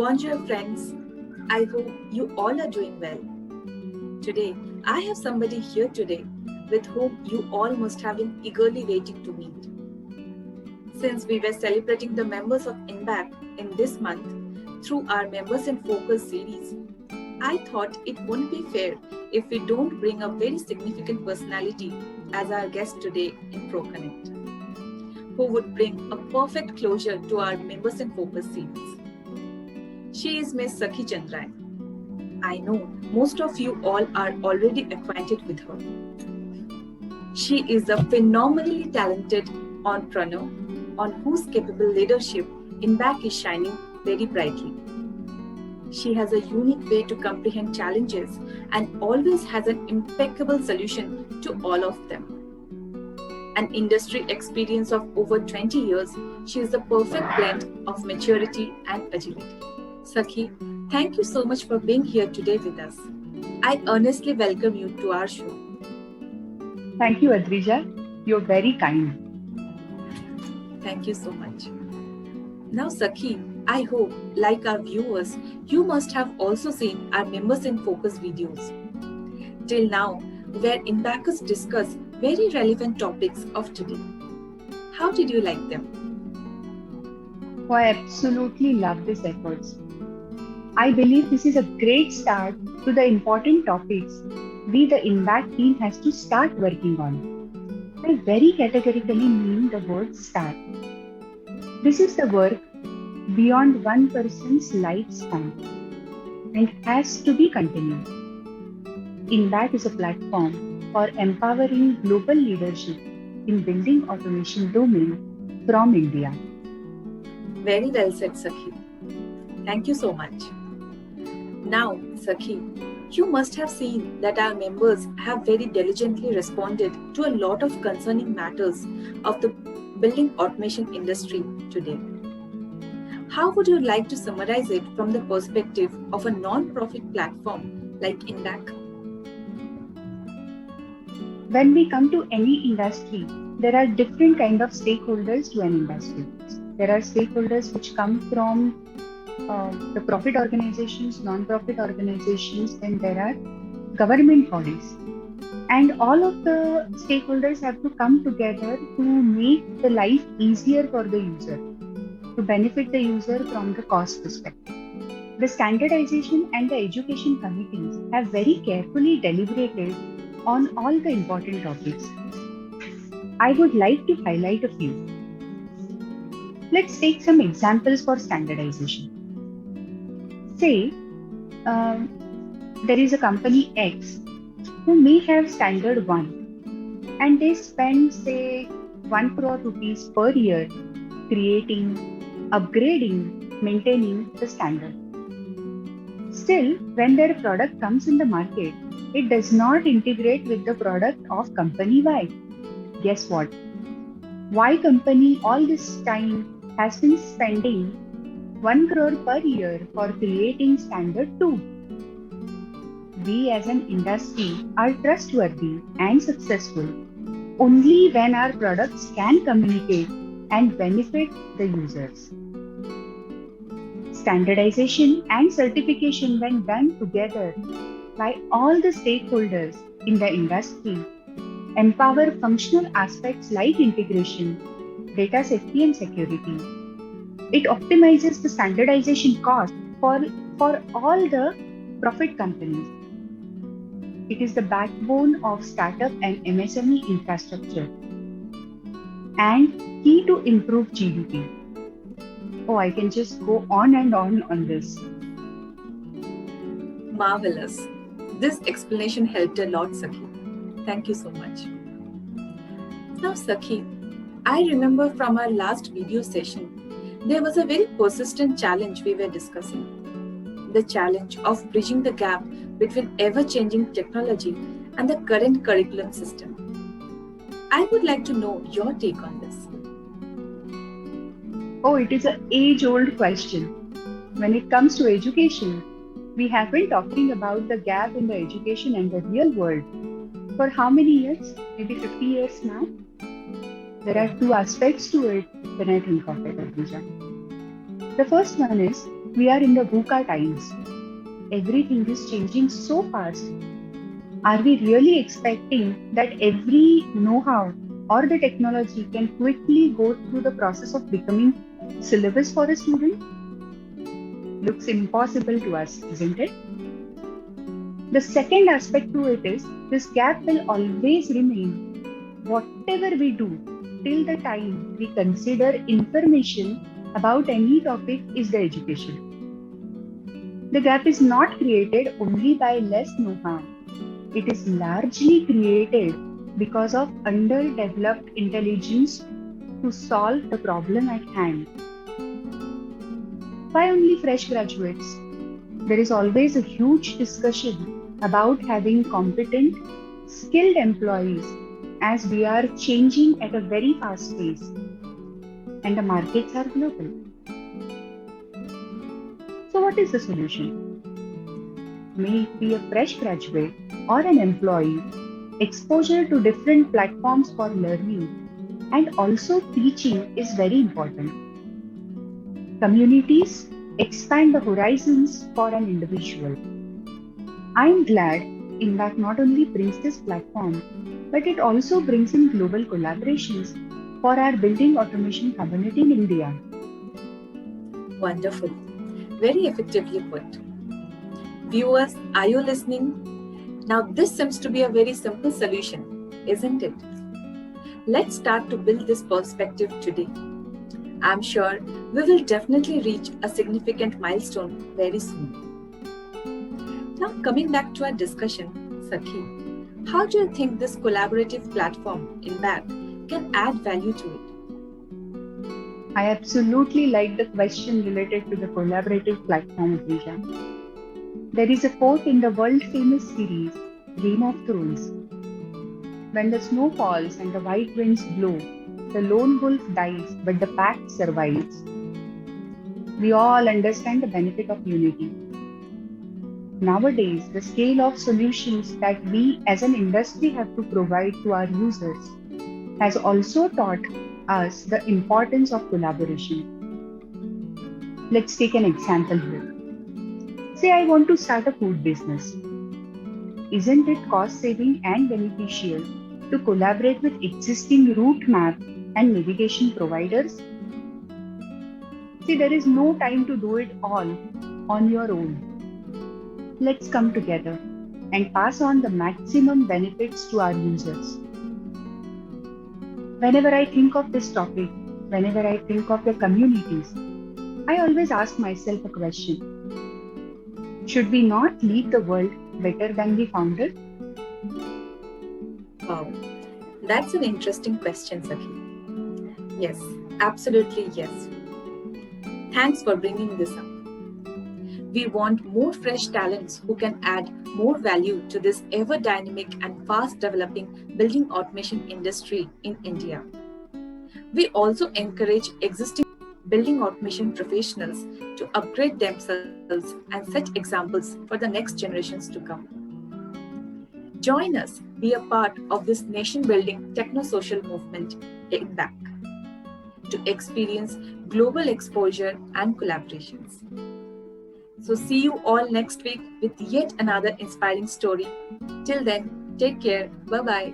Bonjour, friends. I hope you all are doing well. Today, I have somebody here today with whom you all must have been eagerly waiting to meet. Since we were celebrating the members of INBAC in this month through our Members in Focus series, I thought it wouldn't be fair if we don't bring a very significant personality as our guest today in ProConnect, who would bring a perfect closure to our Members in Focus series. She is Ms. Sakhi Chandran. I know most of you all are already acquainted with her. She is a phenomenally talented entrepreneur on whose capable leadership INBAC is shining very brightly. She has a unique way to comprehend challenges and always has an impeccable solution to all of them. An industry experience of over 20 years, she is the perfect blend of maturity and agility. Sakhi, thank you so much for being here today with us. I earnestly welcome you to our show. Thank you, Adrija. You're very kind. Thank you so much. Now, Sakhi, I hope, like our viewers, you must have also seen our Members in Focus videos. Till now, where INBACers discuss very relevant topics of today. How did you like them? Oh, I absolutely love these efforts. I believe this is a great start to the important topics we, the INBAC team, has to start working on. I very categorically mean the word start. This is the work beyond one person's lifespan and has to be continued. INBAC is a platform for empowering global leadership in building automation domain from India. Very well said, Sakhi. Thank you so much. Now, Sakhi, you must have seen that our members have very diligently responded to a lot of concerning matters of the building automation industry today. How would you like to summarize it from the perspective of a non-profit platform like INBAC? When we come to any industry, there are different kind of stakeholders to an industry. There are stakeholders which come from the profit organizations, non-profit organizations, and there are government bodies. And all of the stakeholders have to come together to make the life easier for the user, to benefit the user from the cost perspective. The standardization and the education committees have very carefully deliberated on all the important topics. I would like to highlight a few. Let's take some examples for standardization. Say, there is a company X who may have standard 1 and they spend, say, 1 crore rupees per year creating, upgrading, maintaining the standard. Still, when their product comes in the market, it does not integrate with the product of company Y. Guess what? Y company all this time has been spending 1 crore per year for creating standard 2. We as an industry are trustworthy and successful only when our products can communicate and benefit the users. Standardization and certification, when done together by all the stakeholders in the industry, empower functional aspects like integration, data safety and security. It optimizes the standardization cost for all the profit companies. It is the backbone of startup and MSME infrastructure and key to improve GDP. Oh, I can just go on and on this. Marvelous. This explanation helped a lot, Sakhi. Thank you so much. Now, Sakhi, I remember from our last video session, there was a very persistent challenge we were discussing. The challenge of bridging the gap between ever-changing technology and the current curriculum system. I would like to know your take on this. Oh, it is an age-old question. When it comes to education, we have been talking about the gap in the education and the real world for how many years? Maybe 50 years now? There are two aspects to it when I think of it, Adrija. The first one is We are in the VUCA times. Everything is changing so fast. Are we really expecting that every know-how or the technology can quickly go through the process of becoming syllabus for a student? Looks impossible to us, isn't it? The second aspect to it is this gap will always remain whatever we do till the time we consider information about any topic is the education. The gap is not created only by less know-how. It is largely created because of underdeveloped intelligence to solve the problem at hand. Why only fresh graduates? There is always a huge discussion about having competent, skilled employees as we are changing at a very fast pace and the markets are global. So, what is the solution? May it be a fresh graduate or an employee, exposure to different platforms for learning and also teaching is very important. Communities expand the horizons for an individual. I'm glad Impact not only brings this platform, but it also brings in global collaborations for our building automation community in India. Wonderful. Very effectively put. Viewers, are you listening? Now, this seems to be a very simple solution, isn't it? Let's start to build this perspective today. I'm sure we will definitely reach a significant milestone very soon. Now, coming back to our discussion, Sakhi, how do you think this collaborative platform, Impact, can add value to it? I absolutely like the question related to the collaborative platform, Adrija. There is a quote in the world famous series, Game of Thrones. When the snow falls and the white winds blow, the lone wolf dies, but the pack survives. We all understand the benefit of unity. Nowadays, the scale of solutions that we as an industry have to provide to our users has also taught us the importance of collaboration. Let's take an example here. Say I want to start a food business. Isn't it cost saving and beneficial to collaborate with existing route map and navigation providers? See, there is no time to do it all on your own. Let's come together and pass on the maximum benefits to our users. Whenever I think of this topic, whenever I think of the communities, I always ask myself a question. Should we not leave the world better than we found it? Wow, that's an interesting question, Sakhi. Yes, absolutely yes. Thanks for bringing this up. We want more fresh talents who can add more value to this ever dynamic and fast developing building automation industry in India. We also encourage existing building automation professionals to upgrade themselves and set examples for the next generations to come. Join us, be a part of this nation building techno social movement, Impact, to experience global exposure and collaborations. So, see you all next week with yet another inspiring story. Till then, take care. Bye bye.